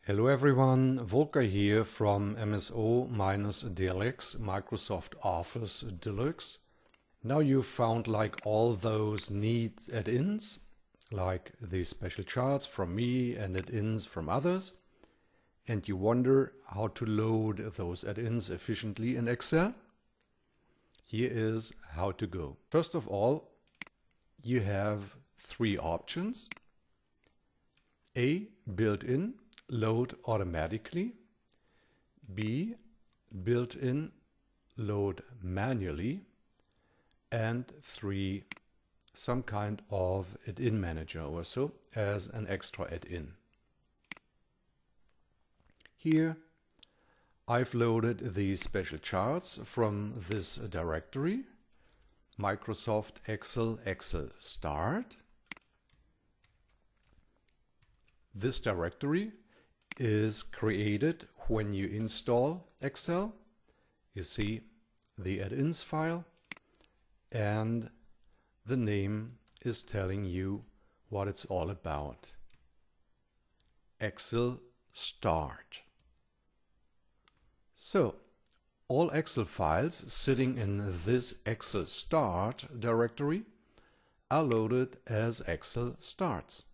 Hello everyone, Volker here from MSO-dlx, Microsoft Office Deluxe. Now you've found like all those neat add-ins, like the special charts from me and add-ins from others, and you wonder how to load those add-ins efficiently in Excel. Here is how to go. First of all, you have three options. A, built-in, load automatically. B, built-in, load manually. And 3, some kind of add-in manager or so as an extra add-in. Here I've loaded the special charts from this directory, Microsoft Excel XLSTART. This directory is created when you install Excel. You see the add-ins file, and the name is telling you what it's all about. XLSTART. So, all Excel files sitting in this XLSTART directory are loaded as XLSTARTs.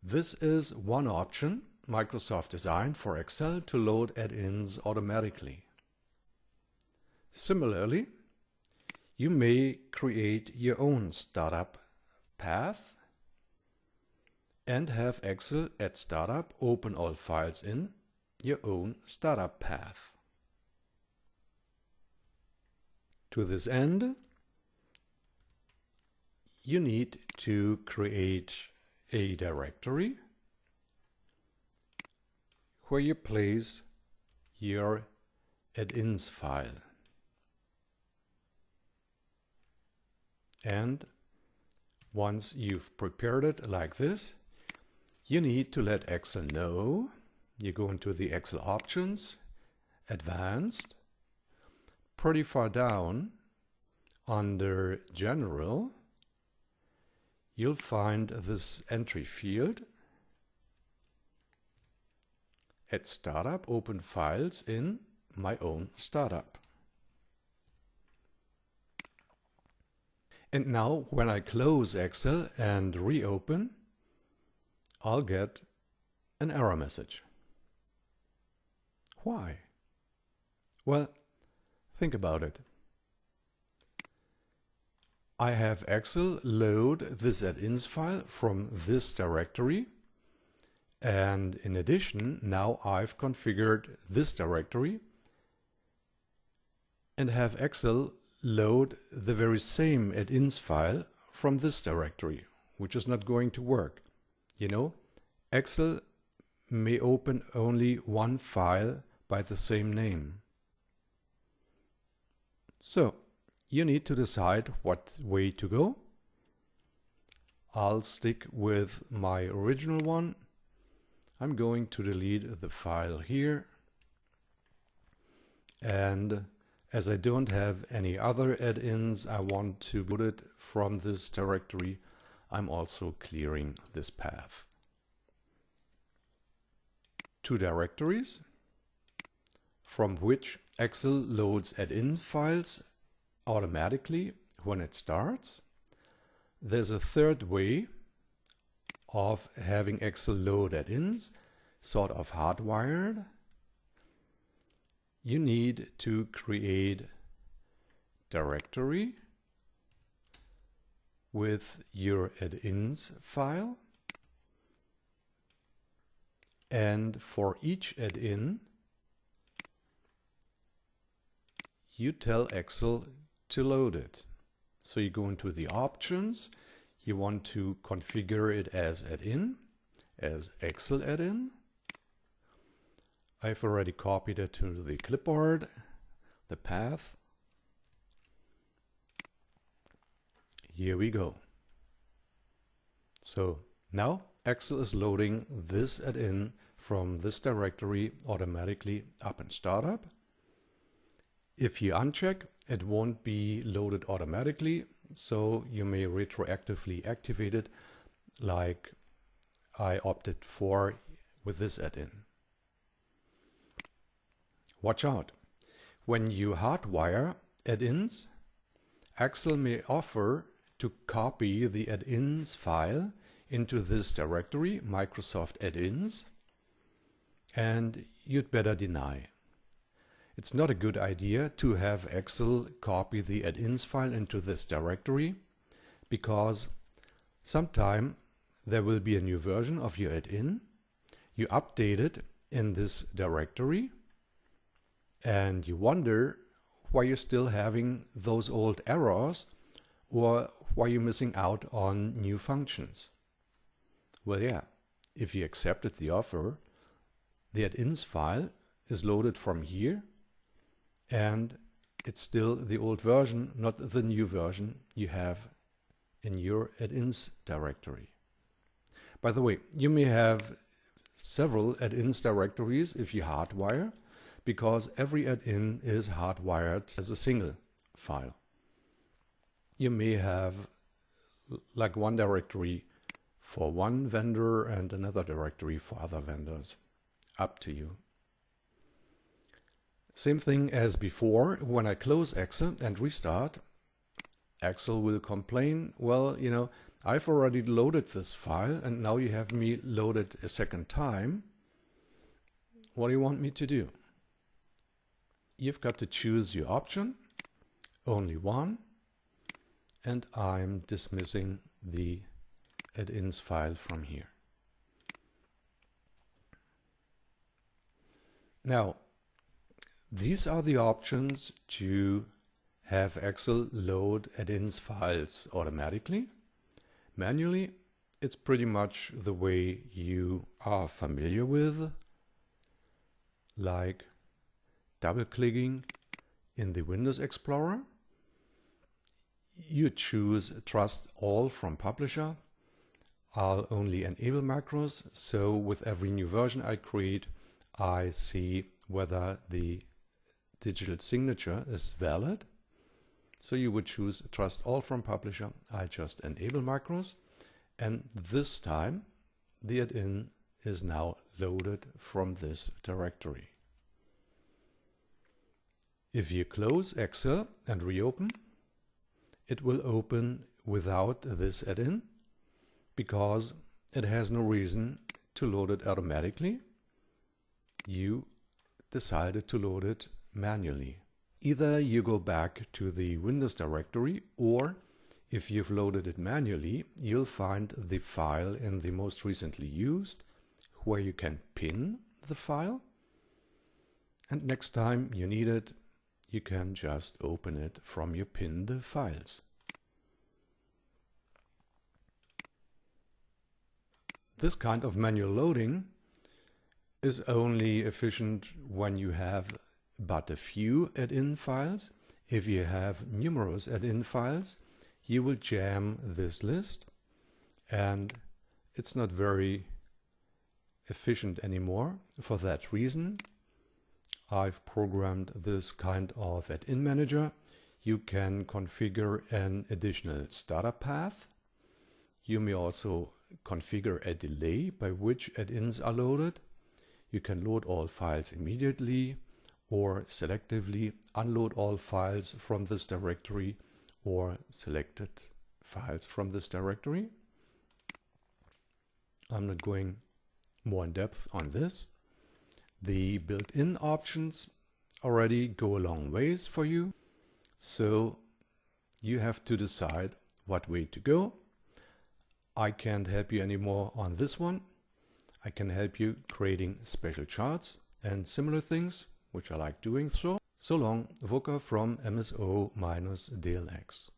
This is one option Microsoft designed for Excel to load add-ins automatically. Similarly, you may create your own startup path and have Excel at startup open all files in your own startup path. To this end, you need to create a directory where you place your add-ins file. And once you've prepared it like this, you need to let Excel know. You go into the Excel options, Advanced, pretty far down under General, you'll find this entry field. At startup, open files in my own startup. And now when I close Excel and reopen, I'll get an error message. Why? Well, think about it. I have Excel load this add-ins file from this directory, and in addition now I've configured this directory and have Excel load the very same add-ins file from this directory, which is not going to work. You know, Excel may open only one file by the same name. So you need to decide what way to go. I'll stick with my original one. I'm going to delete the file here. And as I don't have any other add-ins I want to put it from this directory, I'm also clearing this path. Two directories from which Excel loads add-in files automatically when it starts. There's a third way of having Excel load add-ins, sort of hardwired. You need to create directory with your add-ins file, and for each add-in you tell Excel to load it. So you go into the options, you want to configure it as add-in, as Excel add-in. I've already copied it to the clipboard, the path. Here we go. So now Excel is loading this add-in from this directory automatically up in startup. If you uncheck, it won't be loaded automatically, so you may retroactively activate it, like I opted for with this add-in. Watch out. When you hardwire add-ins, Excel may offer to copy the add-ins file into this directory, Microsoft Add-ins, and you'd better deny. It's not a good idea to have Excel copy the add-ins file into this directory, because sometime there will be a new version of your add-in. You update it in this directory, and you wonder why you're still having those old errors or why you're missing out on new functions. Well, yeah, if you accepted the offer, the add-ins file is loaded from here, and it's still the old version, not the new version you have in your add-ins directory. By the way, you may have several add-ins directories if you hardwire, because every add-in is hardwired as a single file. You may have like one directory for one vendor and another directory for other vendors. Up to you. Same thing as before. When I close Excel and restart, Excel will complain, well, you know, I've already loaded this file and now you have me loaded a second time. What do you want me to do? You've got to choose your option, only one, and I'm dismissing the add-ins file from here. Now, these are the options to have Excel load add-ins files automatically. Manually, it's pretty much the way you are familiar with, like double-clicking in the Windows Explorer. You choose Trust All from Publisher. I'll only enable macros, so with every new version I create, I see whether the digital signature is valid. So you would choose Trust All from Publisher. I just enable macros, and this time the add-in is now loaded from this directory. If you close Excel and reopen, it will open without this add-in because it has no reason to load it automatically. You decided to load it manually. Either you go back to the Windows directory, or if you've loaded it manually, you'll find the file in the most recently used, where you can pin the file. And next time you need it, you can just open it from your pinned files. This kind of manual loading is only efficient when you have but a few add-in files. If you have numerous add-in files, you will jam this list, and it's not very efficient anymore. For that reason, I've programmed this kind of add-in manager. You can configure an additional startup path. You may also configure a delay by which add-ins are loaded. You can load all files immediately, or selectively unload all files from this directory, or selected files from this directory. I'm not going more in depth on this. The built-in options already go a long ways for you, so you have to decide what way to go. I can't help you anymore on this one. I can help you creating special charts and similar things, which I like doing. So long, Volker from MSO-dlx.